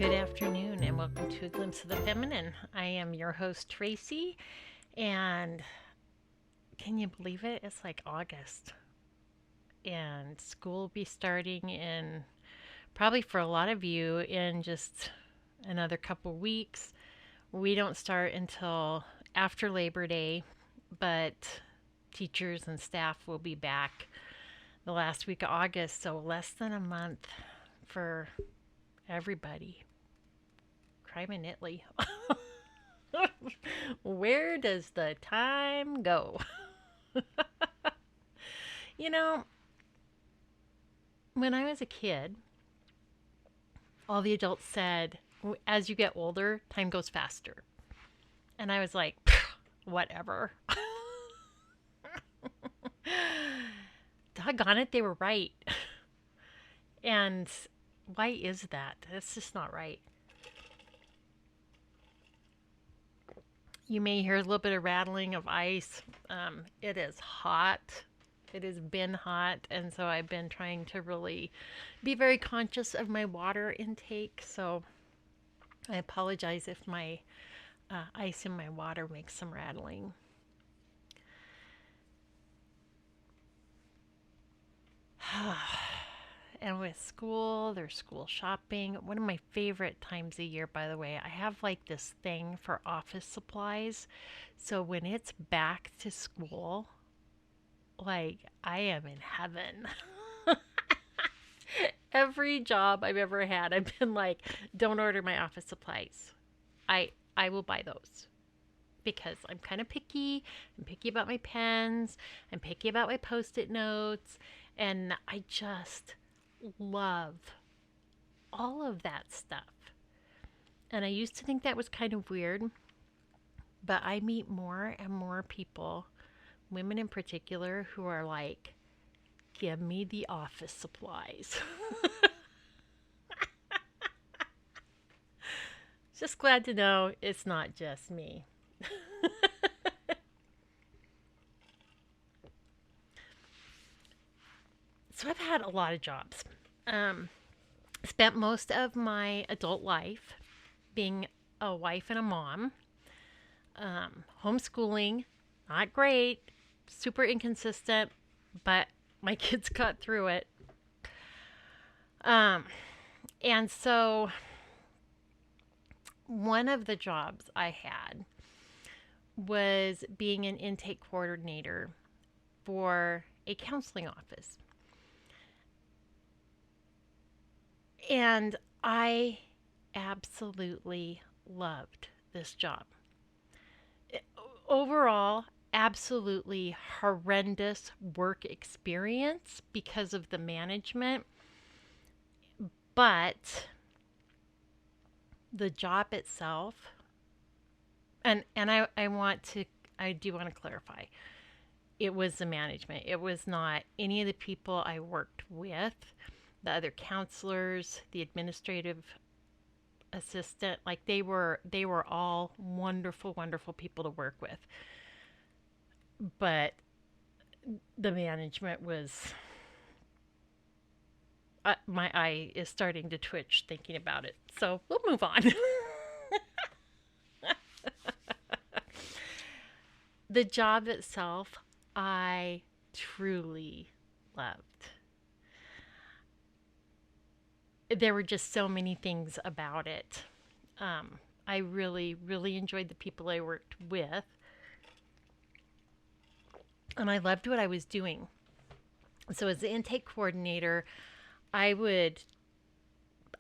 Good afternoon, and welcome to A Glimpse of the Feminine. I am your host, Tracy, and can you believe it? It's like August, and school will be starting in probably for a lot of you in just another couple weeks. We don't start until after Labor Day, but teachers and staff will be back the last week of August, so less than a month for everybody. Crime in Italy. Where does the time go? You know, when I was a kid, all the adults said, as you get older, time goes faster. And I was like, whatever. Doggone it, they were right. And why is that? That's just not right. You may hear a little bit of rattling of ice. It is hot. It has been hot, and so I've been trying to really be very conscious of my water intake. So I apologize if my ice in my water makes some rattling. And with school, there's school shopping. One of my favorite times a year, by the way, I have like this thing for office supplies. So when it's back to school, like I am in heaven. Every job I've ever had, I've been like, don't order my office supplies. I will buy those because I'm kind of picky. I'm picky about my pens. I'm picky about my post-it notes, and I just love all of that stuff. And I used to think that was kind of weird, but I meet more and more people, women in particular, who are like, give me the office supplies. Just glad to know it's not just me. So I've had a lot of jobs. Spent most of my adult life being a wife and a mom. Homeschooling, not great, super inconsistent, but my kids got through it. Um, and so one of the jobs I had was being an intake coordinator for a counseling office. And I absolutely loved this job. Overall, absolutely horrendous work experience because of the management, but the job itself, I do want to clarify, it was the management. It was not any of the people I worked with, the other counselors, the administrative assistant. Like they were all wonderful, wonderful people to work with. But the management was, my eye is starting to twitch thinking about it. So we'll move on. The job itself, I truly loved. There were just so many things about it. I really, really enjoyed the people I worked with, and I loved what I was doing. So as the intake coordinator, I would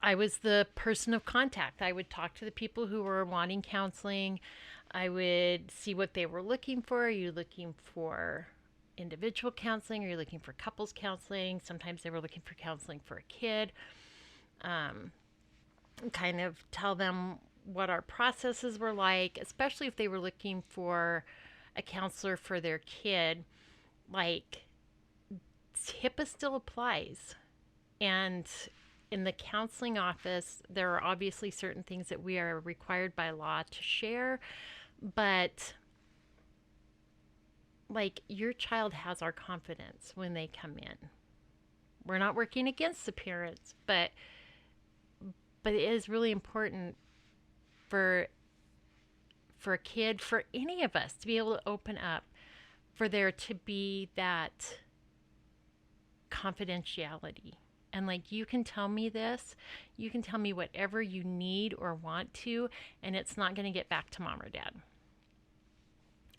I was the person of contact. I would talk to the people who were wanting counseling. I would see what they were looking for. Are you looking for individual counseling? Are you looking for couples counseling? Sometimes they were looking for counseling for a kid. Um, Kind of tell them what our processes were like, especially if they were looking for a counselor for their kid. Like, HIPAA still applies. And in the counseling office, there are obviously certain things that we are required by law to share, but like your child has our confidence when they come in. We're not working against the parents, but But it is really important for a kid, for any of us to be able to open up, for there to be that confidentiality. And like, you can tell me this, you can tell me whatever you need or want to, and it's not going to get back to mom or dad.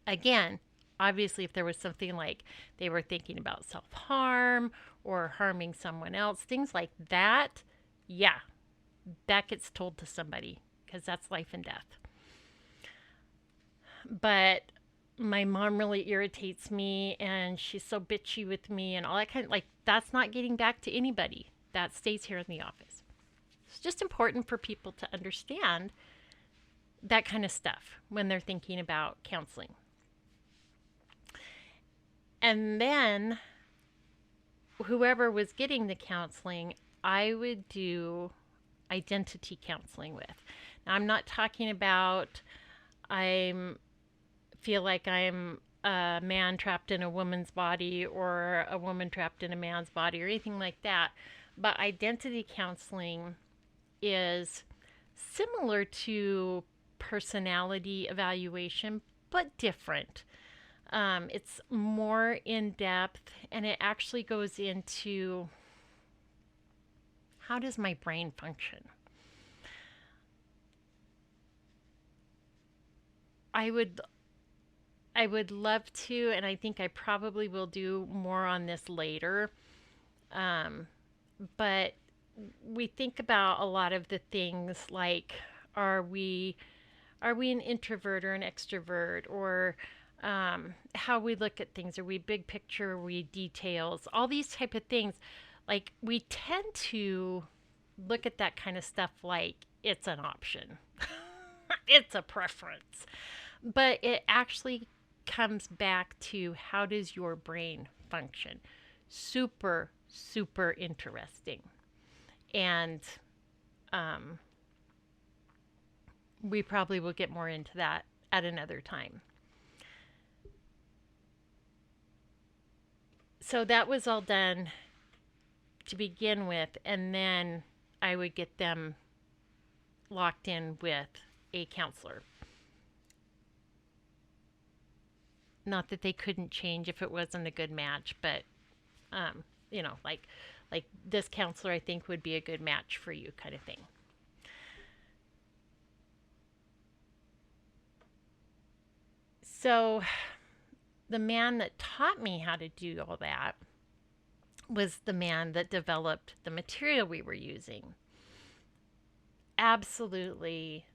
Again, obviously, if there was something like they were thinking about self harm or harming someone else, things like that, yeah, that gets told to somebody because that's life and death. But my mom really irritates me and she's so bitchy with me and all that kind of, like, that's not getting back to anybody. That stays here in the office. It's just important for people to understand that kind of stuff when they're thinking about counseling. And then whoever was getting the counseling, I would do identity counseling with. Now, I'm not talking about I feel like I'm a man trapped in a woman's body or a woman trapped in a man's body or anything like that. But identity counseling is similar to personality evaluation, but different. It's more in depth, and it actually goes into how does my brain function? I would love to, and I think I probably will do more on this later. But we think about a lot of the things like, are we an introvert or an extrovert, or how we look at things? Are we big picture? Are we details? All these type of things. Like, we tend to look at that kind of stuff like it's an option. It's a preference. But it actually comes back to, how does your brain function? Super, super interesting. And we probably will get more into that at another time. So that was all done to begin with, and then I would get them locked in with a counselor. Not that they couldn't change if it wasn't a good match, but like this counselor I think would be a good match for you, kind of thing. So the man that taught me how to do all that was the man that developed the material we were using. Absolutely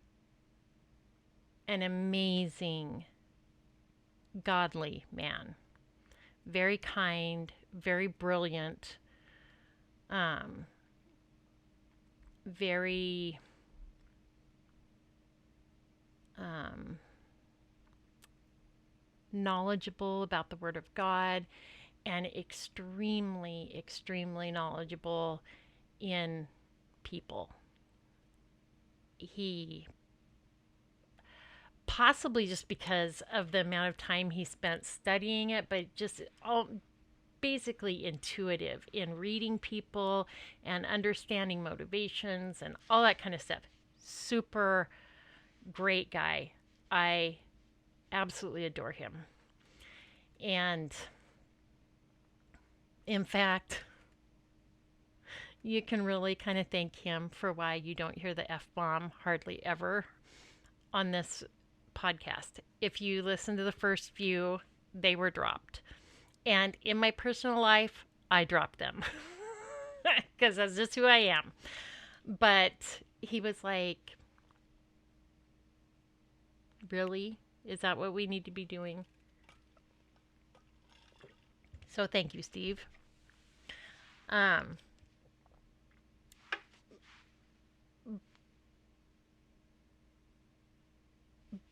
an amazing, godly man. Very kind, very brilliant, very knowledgeable about the Word of God, and extremely, extremely knowledgeable in people. He, possibly just because of the amount of time he spent studying it, but just all basically intuitive in reading people and understanding motivations and all that kind of stuff. Super great guy. I absolutely adore him. And in fact, you can really kind of thank him for why you don't hear the F-bomb hardly ever on this podcast. If you listen to the first few, they were dropped. And in my personal life, I dropped them because that's just who I am. But he was like, really? Is that what we need to be doing? So thank you, Steve.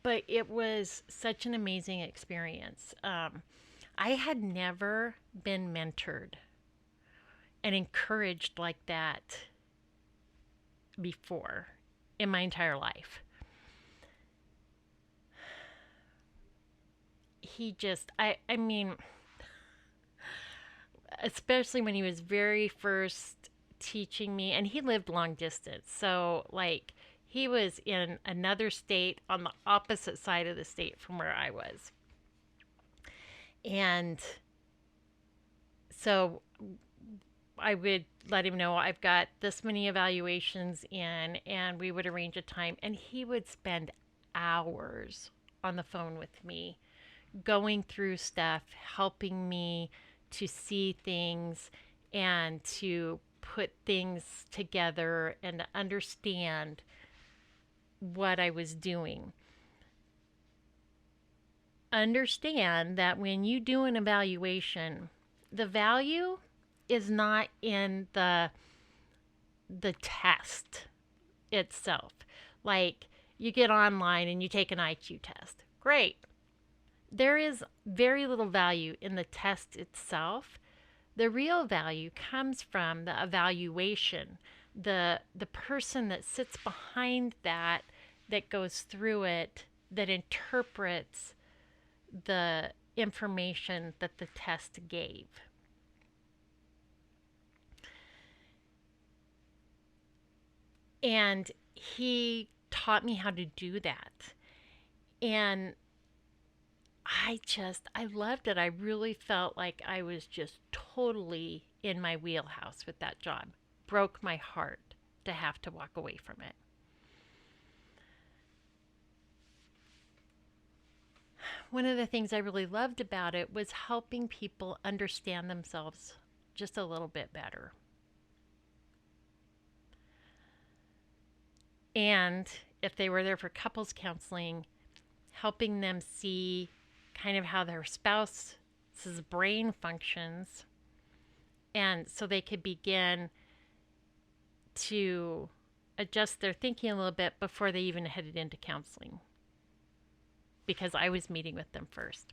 But it was such an amazing experience. I had never been mentored and encouraged like that before in my entire life. He just, I mean, especially when he was very first teaching me, and he lived long distance. So, like, he was in another state on the opposite side of the state from where I was. And so I would let him know I've got this many evaluations in, and we would arrange a time. And he would spend hours on the phone with me, going through stuff, helping me to see things and to put things together and to understand what I was doing. Understand that when you do an evaluation, the value is not in the test itself. Like, you get online and you take an IQ test. Great. There is very little value in the test itself. The real value comes from the evaluation, the person that sits behind that goes through it, that interprets the information that the test gave. And he taught me how to do that. And I loved it. I really felt like I was just totally in my wheelhouse with that job. Broke my heart to have to walk away from it. One of the things I really loved about it was helping people understand themselves just a little bit better. And if they were there for couples counseling, helping them see kind of how their spouse's brain functions, and so they could begin to adjust their thinking a little bit before they even headed into counseling, because I was meeting with them first.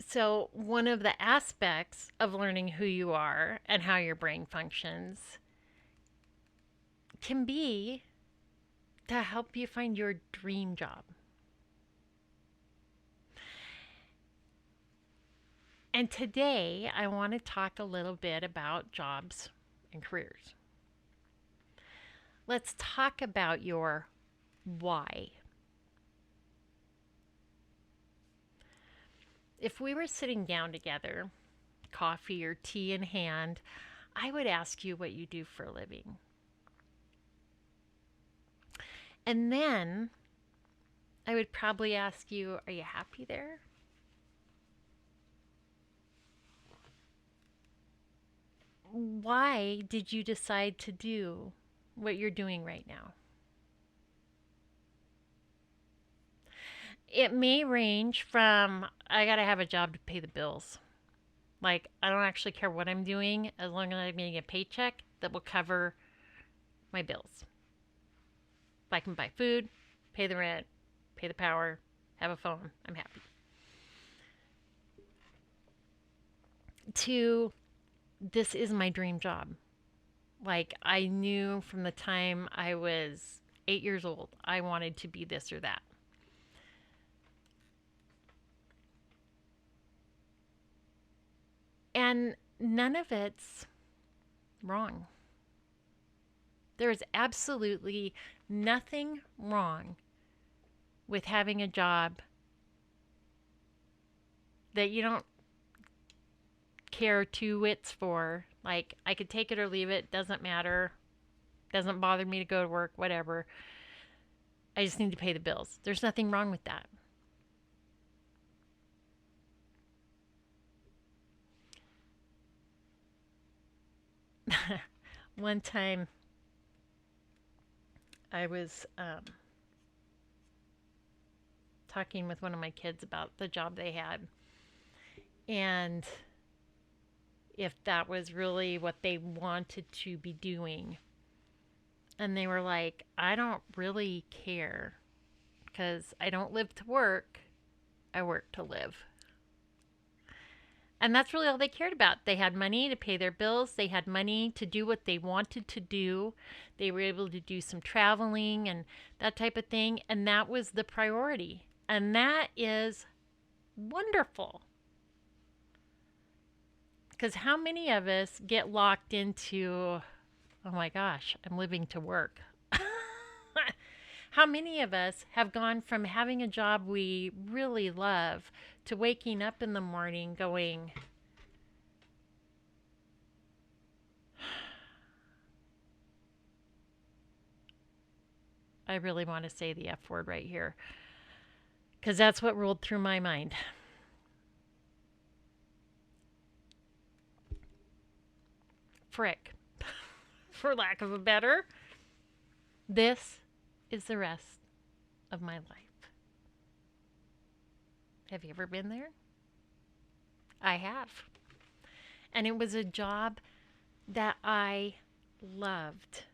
So one of the aspects of learning who you are and how your brain functions can be to help you find your dream job. And today I want to talk a little bit about jobs and careers. Let's talk about your why. If we were sitting down together, coffee or tea in hand, I would ask you what you do for a living. And then I would probably ask you, are you happy there? Why did you decide to do what you're doing right now? It may range from, I gotta have a job to pay the bills. Like, I don't actually care what I'm doing as long as I'm getting a paycheck that will cover my bills. If I can buy food, pay the rent, pay the power, have a phone, I'm happy. To, this is my dream job. Like, I knew from the time I was 8 years old, I wanted to be this or that. And none of it's wrong. There is absolutely nothing wrong with having a job that you don't care two whits for. Like, I could take it or leave it, doesn't matter, doesn't bother me to go to work, whatever. I just need to pay the bills. There's nothing wrong with that. One time I was talking with one of my kids about the job they had, and if that was really what they wanted to be doing. And they were like, I don't really care, because I don't live to work, I work to live. And that's really all they cared about. They had money to pay their bills. They had money to do what they wanted to do. They were able to do some traveling and that type of thing. And that was the priority. And that is wonderful. Because how many of us get locked into, oh my gosh, I'm living to work? How many of us have gone from having a job we really love to waking up in the morning going, I really want to say the F word right here, because that's what rolled through my mind. Frick, for lack of a better. This is the rest of my life. Have you ever been there? I have. And it was a job that I loved.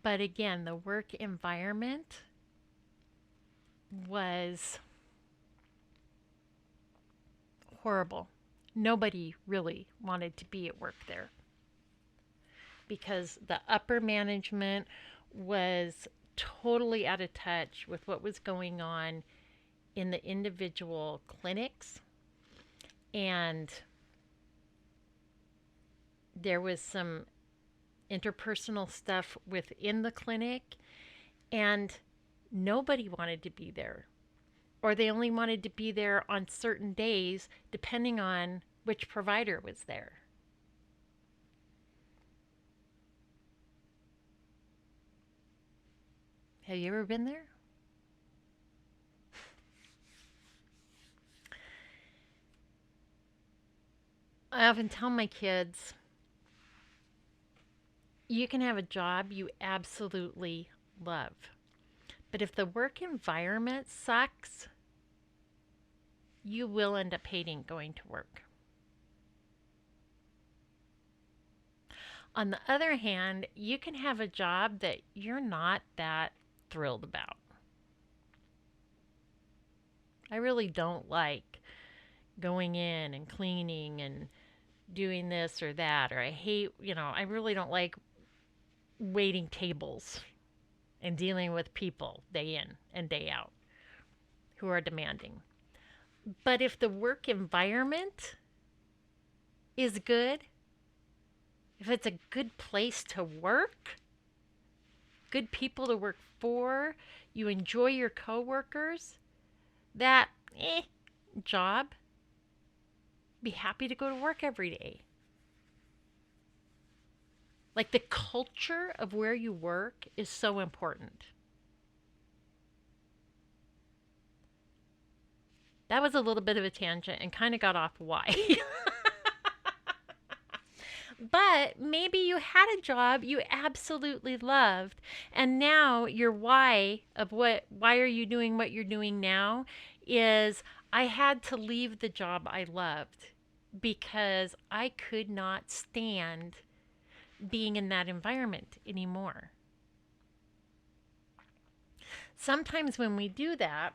But again, the work environment was horrible. Nobody really wanted to be at work there because the upper management was totally out of touch with what was going on in the individual clinics. And there was some interpersonal stuff within the clinic, and nobody wanted to be there. Or they only wanted to be there on certain days, depending on which provider was there. Have you ever been there? I often tell my kids, you can have a job you absolutely love, but if the work environment sucks, you will end up hating going to work. On the other hand, you can have a job that you're not that thrilled about. I really don't like going in and cleaning and doing this or that, or I hate, I really don't like waiting tables and dealing with people day in and day out who are demanding. But if the work environment is good, if it's a good place to work, good people to work for, you enjoy your coworkers, that job, be happy to go to work every day. Like the culture of where you work is so important. That was a little bit of a tangent and kind of got off why. But maybe you had a job you absolutely loved, and now your why are you doing what you're doing now is I had to leave the job I loved because I could not stand being in that environment anymore. Sometimes when we do that,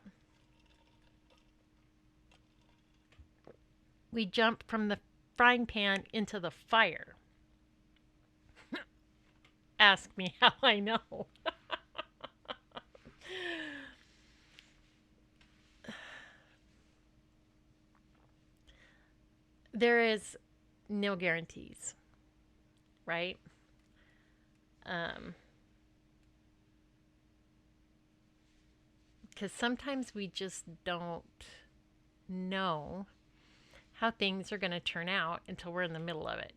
we jump from the frying pan into the fire. Ask me how I know. There is no guarantees, right? Because sometimes we just don't know how things are going to turn out until we're in the middle of it.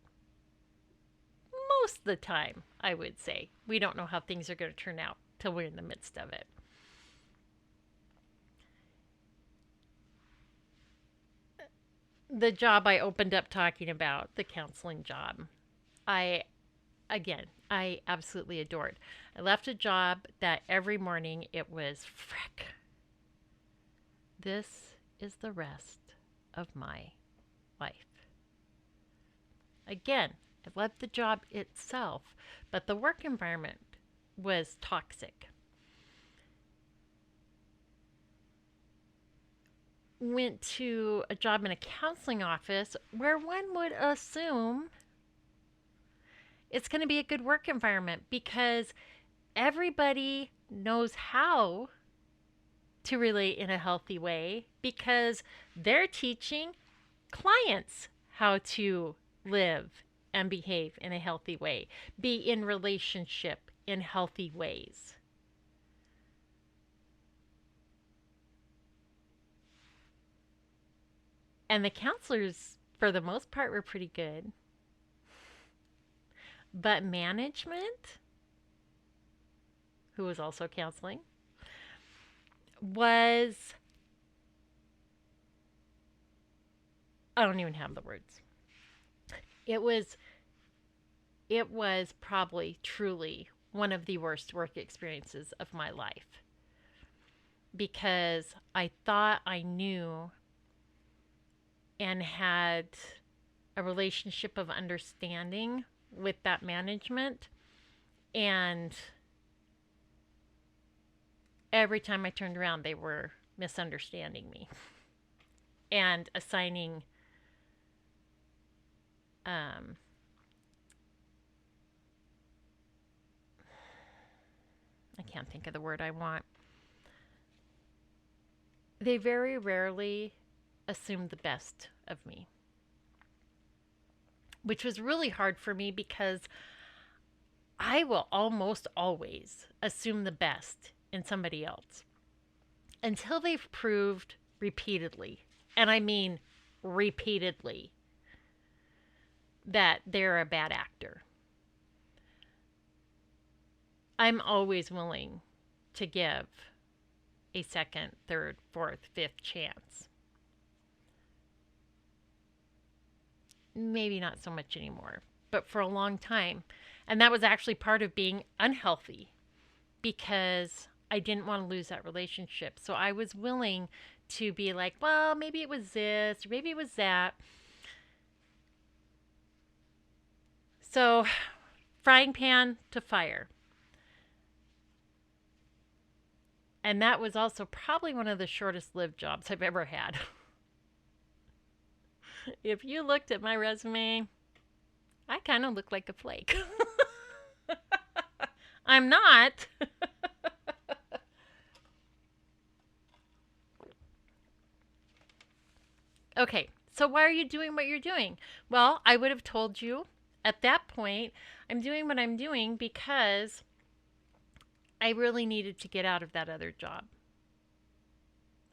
Most of the time, I would say, we don't know how things are going to turn out till we're in the midst of it. The job I opened up talking about, the counseling job, I absolutely adored. I left a job that every morning it was, frick, this is the rest of my life. Again, I loved the job itself, but the work environment was toxic. Went to a job in a counseling office where one would assume it's going to be a good work environment because everybody knows how to relate in a healthy way because they're teaching clients how to live and behave in a healthy way, be in relationship in healthy ways. And the counselors, for the most part, were pretty good. But management, who was also counseling, was, I don't even have the words. It was probably truly one of the worst work experiences of my life, because I thought I knew and had a relationship of understanding with that management, and every time I turned around they were misunderstanding me and assigning I can't think of the word I want. They very rarely assumed the best of me, which was really hard for me because I will almost always assume the best in somebody else until they've proved repeatedly, and I mean repeatedly, that they're a bad actor. I'm always willing to give a second, third, fourth, fifth chance. Maybe not so much anymore, but for a long time. And that was actually part of being unhealthy, because I didn't want to lose that relationship. So I was willing to be like, well, maybe it was this, or maybe it was that. So, frying pan to fire. And that was also probably one of the shortest lived jobs I've ever had. If you looked at my resume, I kind of look like a flake. I'm not. Okay, so why are you doing what you're doing? Well, I would have told you at that point, I'm doing what I'm doing because I really needed to get out of that other job.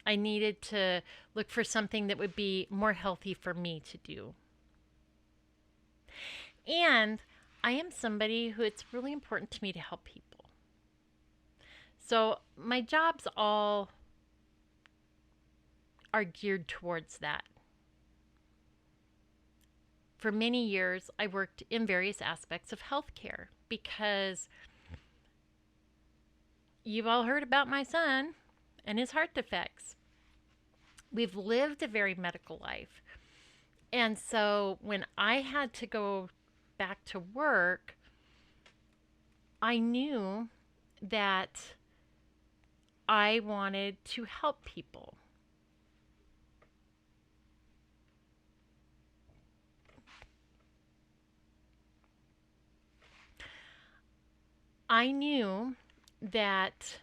I needed to look for something that would be more healthy for me to do. And I am somebody who it's really important to me to help people. So my jobs all are geared towards that. For many years, I worked in various aspects of healthcare because you've all heard about my son and his heart defects. We've lived a very medical life. And so when I had to go back to work, I knew that I wanted to help people. I knew that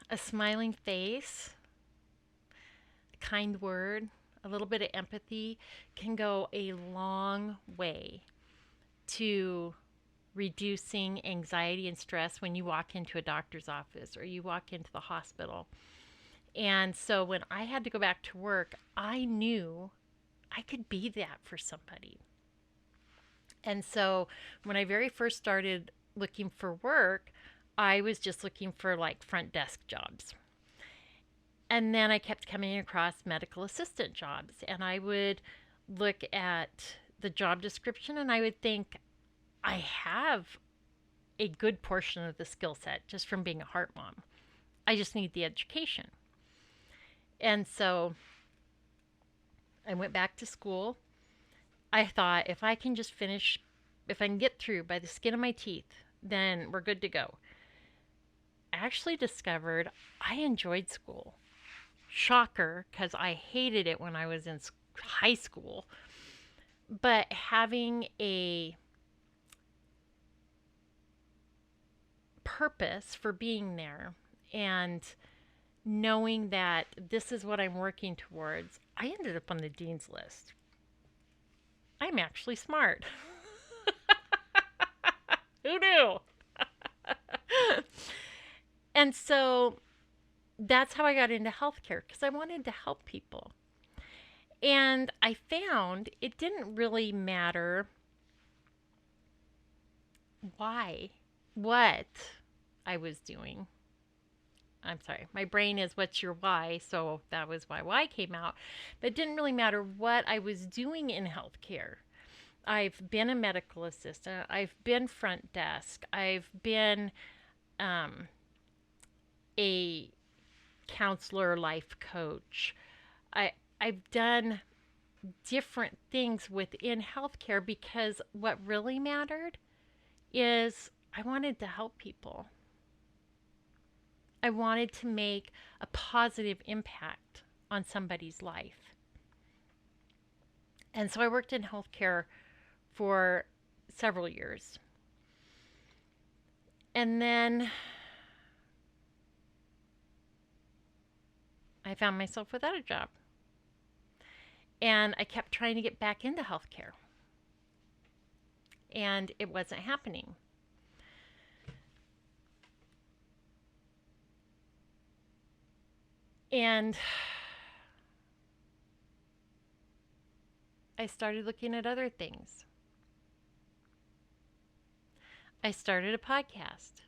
a smiling face, a kind word, a little bit of empathy can go a long way to reducing anxiety and stress when you walk into a doctor's office or you walk into the hospital. And so when I had to go back to work, I knew I could be that for somebody. And so when I very first started looking for work, I was just looking for like front desk jobs. And then I kept coming across medical assistant jobs, and I would look at the job description and I would think, I have a good portion of the skill set just from being a heart mom. I just need the education. And so I went back to school. I thought, if I can just finish, if I can get through by the skin of my teeth, then we're good to go. I actually discovered I enjoyed school. Shocker, because I hated it when I was in high school. But having a purpose for being there and knowing that this is what I'm working towards, I ended up on the dean's list. I'm actually smart. Who knew? And so that's how I got into healthcare, because I wanted to help people. And I found it didn't really matter what I was doing. I'm sorry, my brain is what's your why, so that was why came out. But it didn't really matter what I was doing in healthcare. I've been a medical assistant, I've been front desk, I've been a counselor, life coach. I've done different things within healthcare because what really mattered is I wanted to help people. I wanted to make a positive impact on somebody's life. And so I worked in healthcare for several years. And then I found myself without a job. And I kept trying to get back into healthcare. And it wasn't happening. And I started looking at other things. I started a podcast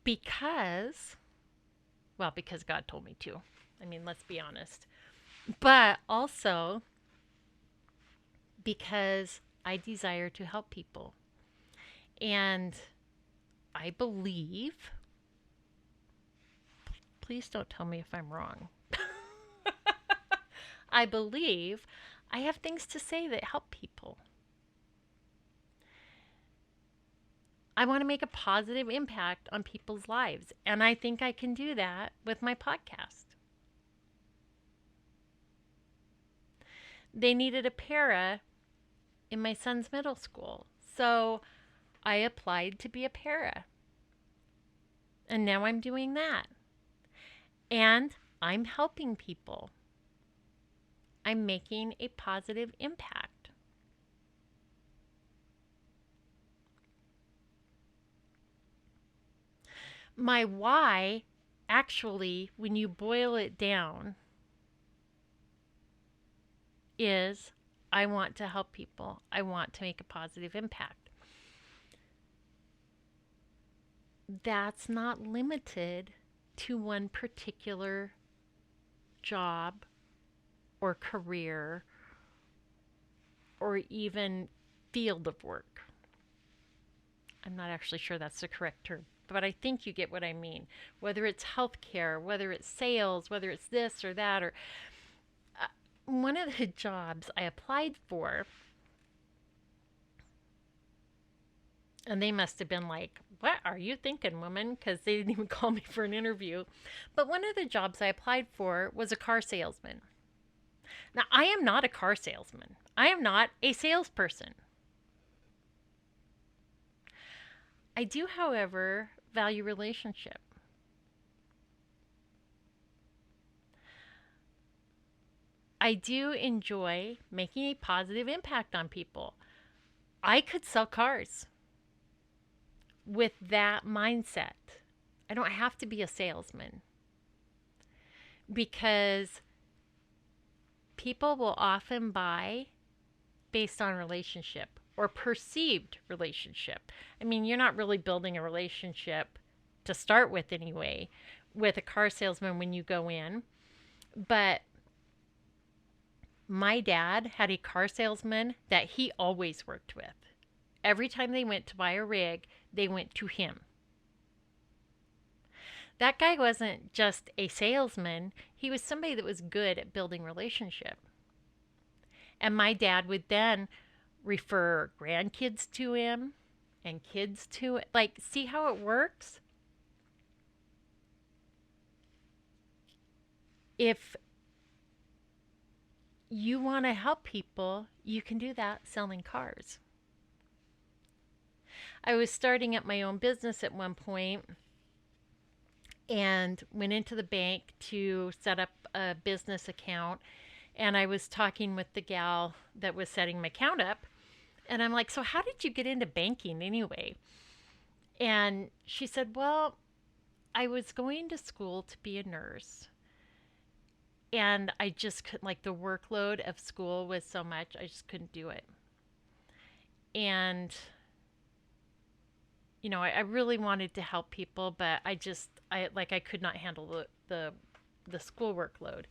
because God told me to. I mean, let's be honest. But also because I desire to help people. And I believe, please don't tell me if I'm wrong. I believe I have things to say that help people. I want to make a positive impact on people's lives, and I think I can do that with my podcast. They needed a para in my son's middle school, so I applied to be a para. And now I'm doing that. And I'm helping people. I'm making a positive impact. My why, actually, when you boil it down, is I want to help people. I want to make a positive impact. That's not limited to one particular job or career or even field of work. I'm not actually sure that's the correct term, but I think you get what I mean. Whether it's healthcare, whether it's sales, whether it's this or that, or one of the jobs I applied for, and they must have been like, "What are you thinking, woman?" Because they didn't even call me for an interview. But one of the jobs I applied for was a car salesman. Now, I am not a car salesman. I am not a salesperson. I do, however, value relationship. I do enjoy making a positive impact on people. I could sell cars with that mindset. I don't have to be a salesman because people will often buy based on relationship or perceived relationship. I mean, you're not really building a relationship to start with anyway with a car salesman when you go in. But my dad had a car salesman that he always worked with. Every time they went to buy a rig, they went to him. That guy wasn't just a salesman, he was somebody that was good at building relationship. And my dad would then refer grandkids to him and kids to it. Like, see how it works? If you want to help people, you can do that selling cars. I was starting up my own business at one point, and went into the bank to set up a business account. And I was talking with the gal that was setting my account up. And I'm like, so how did you get into banking anyway? And she said, well, I was going to school to be a nurse. And I just couldn't, like, the workload of school was so much, I just couldn't do it. And, I really wanted to help people, but I could not handle the school workload.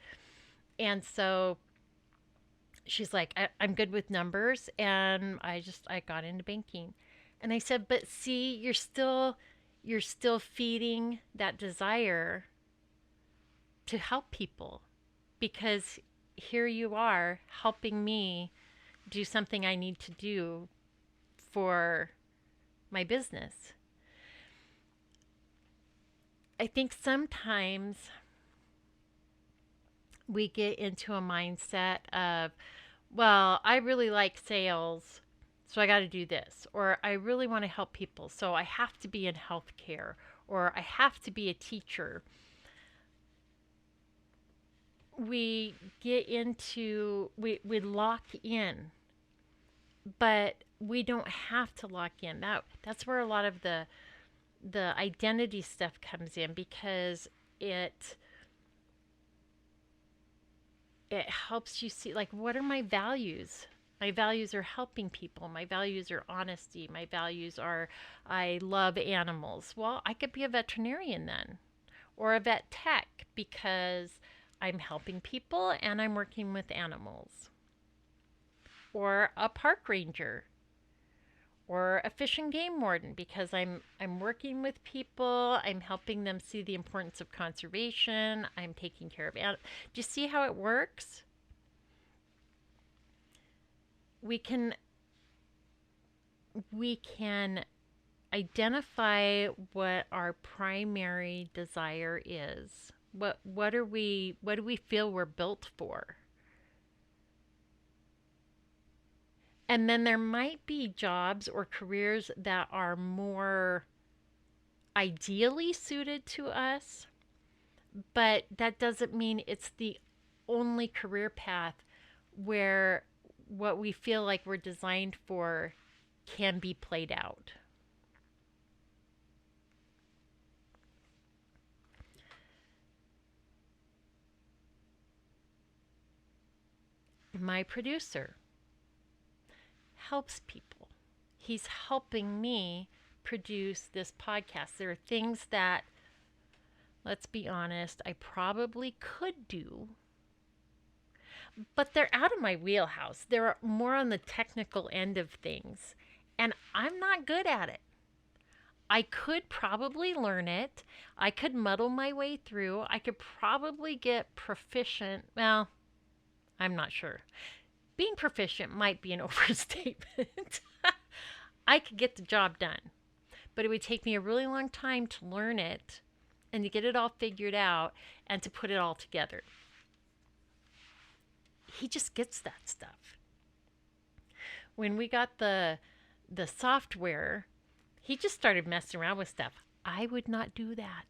And so she's like, I'm good with numbers. And I got into banking. And I said, but see, you're still feeding that desire to help people, because here you are helping me do something I need to do for my business. I think sometimes we get into a mindset of, well, I really like sales, so I got to do this. Or I really want to help people, so I have to be in healthcare, or I have to be a teacher. We lock in, but we don't have to lock in. That's where a lot of the identity stuff comes in, because it helps you see, like, what are my values? My values are helping people. My values are honesty. My values are, I love animals. Well, I could be a veterinarian then, or a vet tech, because I'm helping people and I'm working with animals. Or a park ranger, or a fish and game warden, because I'm working with people, I'm helping them see the importance of conservation, I'm taking care of animals. Do you see how it works? We can identify what our primary desire is. What do we feel we're built for? And then there might be jobs or careers that are more ideally suited to us, but that doesn't mean it's the only career path where what we feel like we're designed for can be played out. My producer helps people. He's helping me produce this podcast. There are things that, let's be honest, I probably could do, but they're out of my wheelhouse. They're more on the technical end of things, and I'm not good at it. I could probably learn it. I could muddle my way through. I could probably get proficient. Well, I'm not sure. Being proficient might be an overstatement. I could get the job done, but it would take me a really long time to learn it and to get it all figured out and to put it all together. He just gets that stuff. When we got the software, he just started messing around with stuff. I would not do that.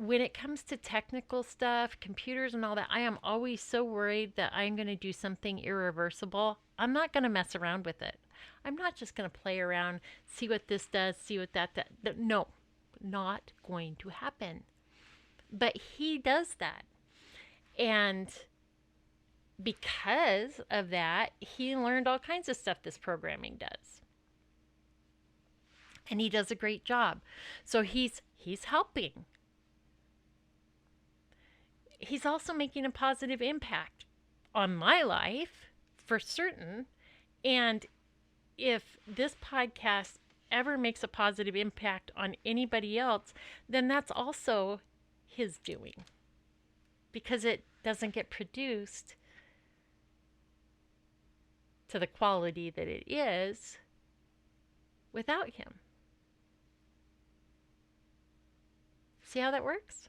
When it comes to technical stuff, computers and all that, I am always so worried that I'm going to do something irreversible. I'm not going to mess around with it. I'm not just going to play around, see what this does, see what that does. No, not going to happen. But he does that. And because of that, he learned all kinds of stuff this programming does. And he does a great job. So he's helping. He's also making a positive impact on my life, for certain. And if this podcast ever makes a positive impact on anybody else, then that's also his doing, because it doesn't get produced to the quality that it is without him. See how that works?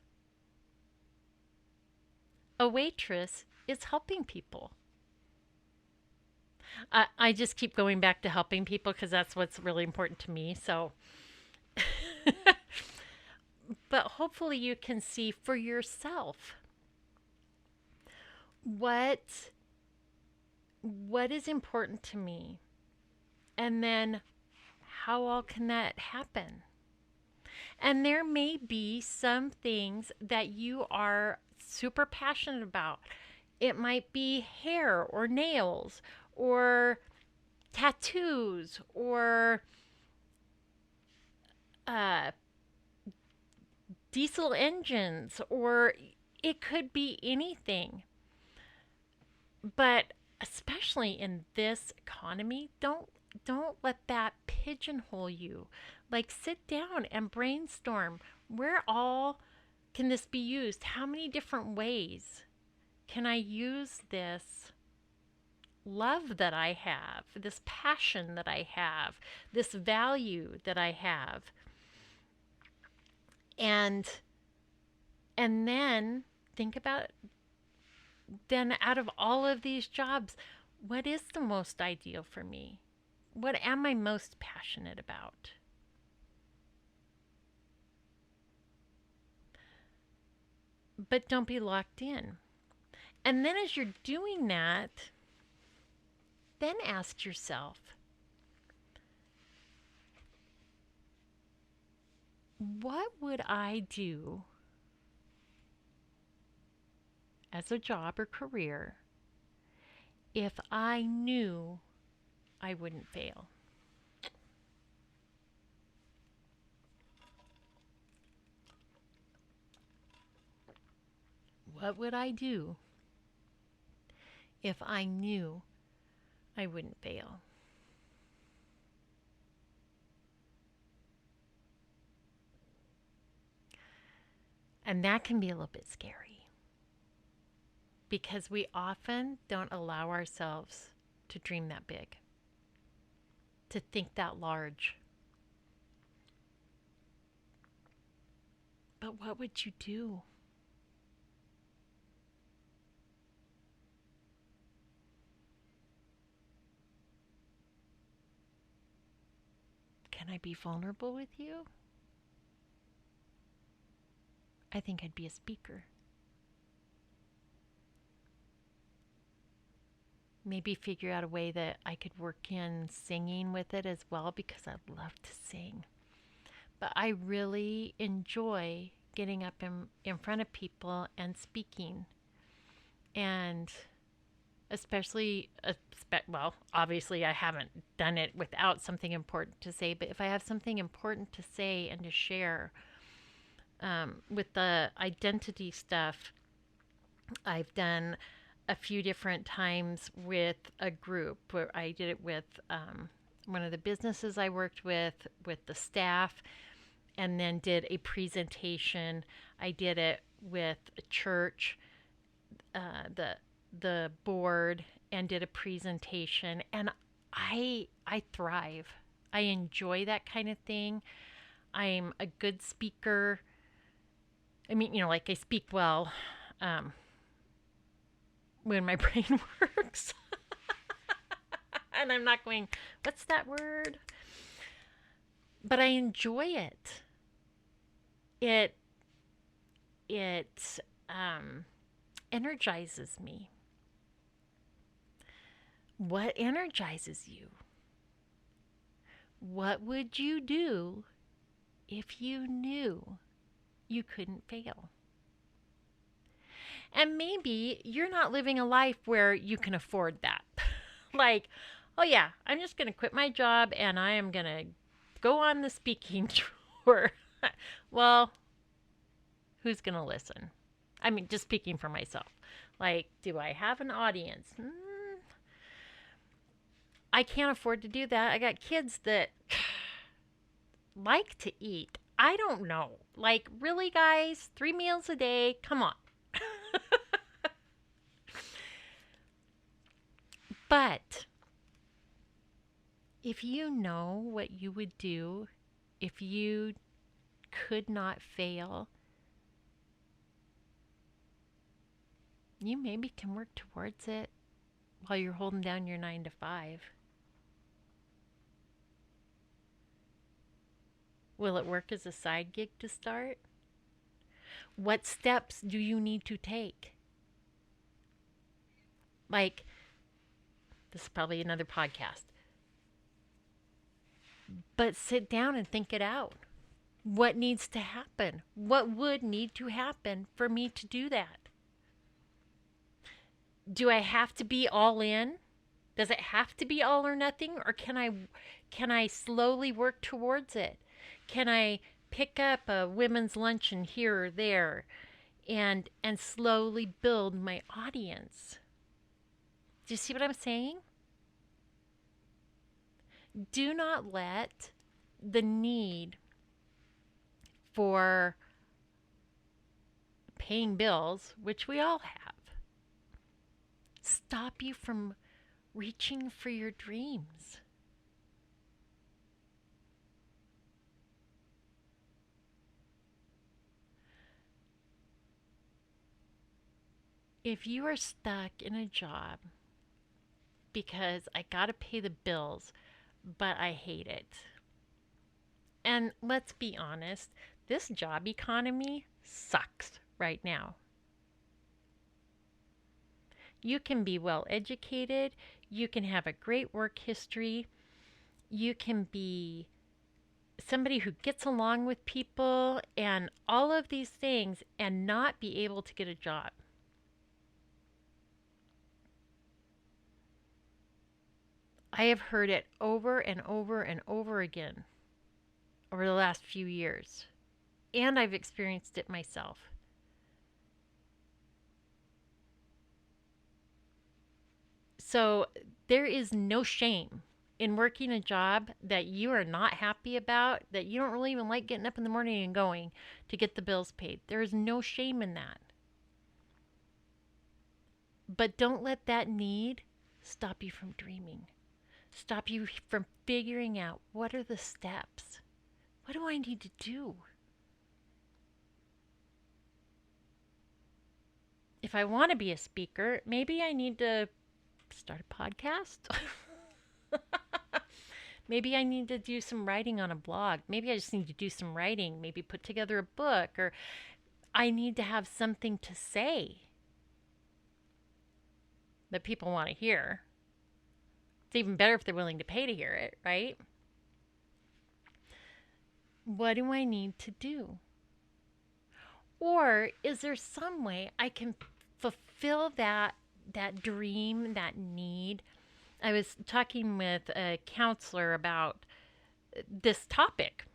A waitress is helping people. I just keep going back to helping people because that's what's really important to me. So But hopefully you can see for yourself what is important to me, and then how all can that happen. And there may be some things that you are super passionate about. It might be hair or nails or tattoos or uh, diesel engines, or it could be anything. But especially in this economy, don't let that pigeonhole you. Like, sit down and brainstorm. Where all can this be used? How many different ways can I use this love that I have, this passion that I have, this value that I have? And then think about, then out of all of these jobs, what is the most ideal for me? What am I most passionate about? But don't be locked in. And then as you're doing that, then ask yourself, what would I do as a job or career if I knew I wouldn't fail? What would I do if I knew I wouldn't fail? And that can be a little bit scary because we often don't allow ourselves to dream that big, to think that large. But what would you do? Can I be vulnerable with you? I think I'd be a speaker. Maybe figure out a way that I could work in singing with it as well, because I love to sing. But I really enjoy getting up in front of people and speaking. And especially, well, obviously I haven't done it without something important to say, but if I have something important to say and to share, with the identity stuff, I've done a few different times with a group where I did it with one of the businesses I worked with the staff, and then did a presentation. I did it with a church, the board, and did a presentation. And I thrive. I enjoy that kind of thing. I'm a good speaker. I mean, like, I speak well when my brain works. And I'm not going, what's that word? But I enjoy it. It energizes me. What energizes you? What would you do if you knew you couldn't fail? And maybe you're not living a life where you can afford that. Like, oh yeah, I'm just going to quit my job and I am going to go on the speaking tour. Well, who's going to listen? I mean, just speaking for myself. Like, do I have an audience? I can't afford to do that. I got kids that like to eat. I don't know. Like, really, guys? 3 meals a day? Come on. But if you know what you would do if you could not fail, you maybe can work towards it while you're holding down your 9 to 5. Will it work as a side gig to start? What steps do you need to take? Like, this is probably another podcast, but sit down and think it out. What needs to happen? What would need to happen for me to do that? Do I have to be all in? Does it have to be all or nothing, or can I slowly work towards it? Can I pick up a women's luncheon here or there and slowly build my audience? Do you see what I'm saying? Do not let the need for paying bills, which we all have, stop you from reaching for your dreams. If you are stuck in a job because I got to pay the bills, but I hate it. And let's be honest, this job economy sucks right now. You can be well educated, you can have a great work history, you can be somebody who gets along with people and all of these things and not be able to get a job. I have heard it over and over and over again over the last few years, and I've experienced it myself. So there is no shame in working a job that you are not happy about, that you don't really even like getting up in the morning and going to get the bills paid. There is no shame in that. But don't let that need stop you from dreaming. Stop you from figuring out what are the steps? What do I need to do? If I want to be a speaker, maybe I need to start a podcast. Maybe I need to do some writing on a blog. Maybe I just need to do some writing, maybe put together a book, or I need to have something to say that people want to hear. It's even better if they're willing to pay to hear it, right? What do I need to do? Or is there some way I can fulfill that dream, that need? I was talking with a counselor about this topic.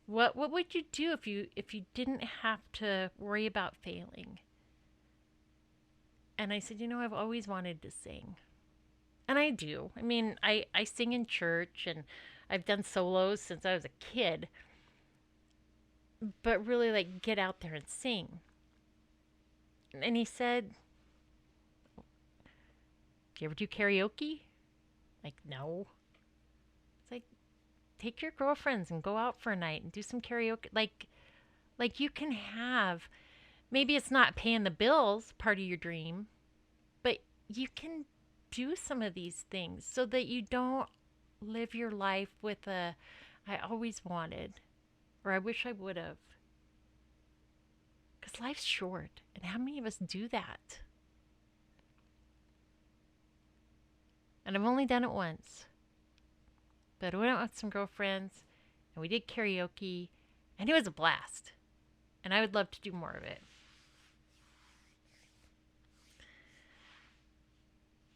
What would you do if you didn't have to worry about failing? And I said, I've always wanted to sing. And I do. I mean, I sing in church and I've done solos since I was a kid. But really, like, get out there and sing. And he said, do you ever do karaoke? Like, no. It's like, take your girlfriends and go out for a night and do some karaoke. Like you can have, maybe it's not paying the bills, part of your dream, but you can do some of these things so that you don't live your life with I always wanted, or I wish I would have. Because life's short, and how many of us do that? And I've only done it once. But I went out with some girlfriends, and we did karaoke, and it was a blast. And I would love to do more of it.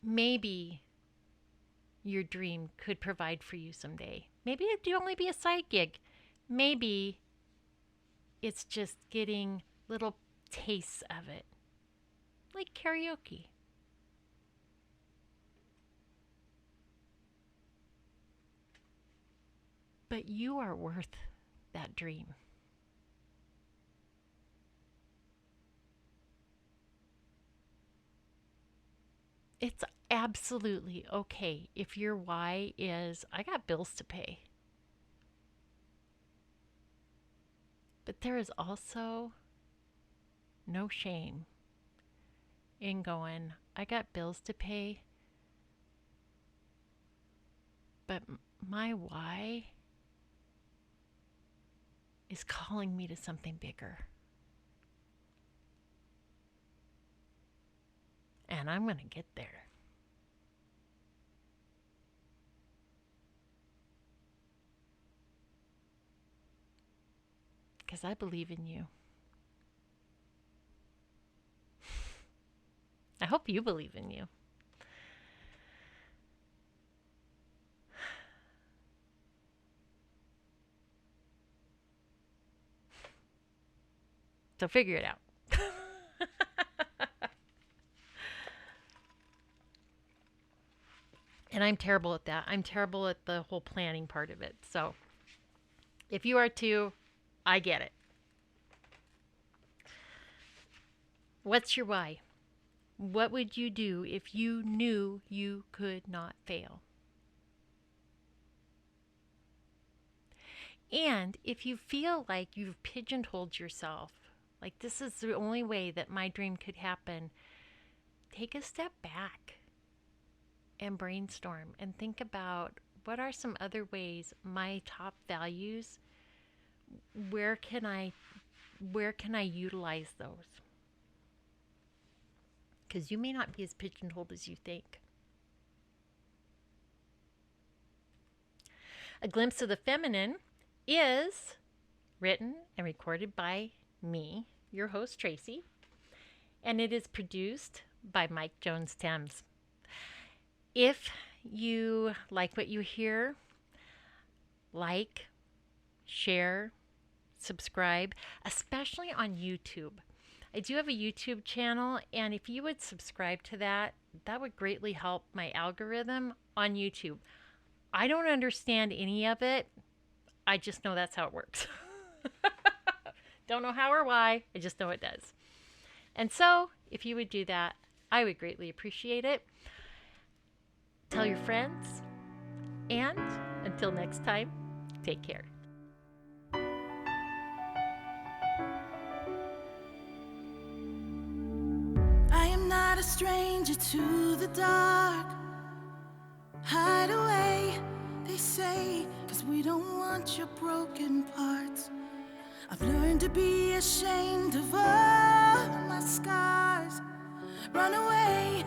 Maybe your dream could provide for you someday. Maybe it'd only be a side gig. Maybe it's just getting little tastes of it, like karaoke. But you are worth that dream. It's absolutely okay if your why is, I got bills to pay. But there is also no shame in going, I got bills to pay, but my why is calling me to something bigger. And I'm going to get there. Because I believe in you. I hope you believe in you. So figure it out. And I'm terrible at that. I'm terrible at the whole planning part of it. So if you are too, I get it. What's your why? What would you do if you knew you could not fail? And if you feel like you've pigeonholed yourself, like this is the only way that my dream could happen, take a step back and brainstorm and think about what are some other ways, my top values, where can I utilize those? Because you may not be as pigeonholed as you think. A Glimpse of the Feminine is written and recorded by me, your host Tracy, and it is produced by Mike Jones-Thames. If you like what you hear, like, share, subscribe, especially on YouTube. I do have a YouTube channel, and if you would subscribe to that, that would greatly help my algorithm on YouTube. I don't understand any of it. I just know that's how it works. Don't know how or why. I just know it does. And so, if you would do that, I would greatly appreciate it. Tell your friends. And until next time, take care. I am not a stranger to the dark. Hide away, they say, 'cause we don't want your broken parts. I've learned to be ashamed of all my scars. Run away,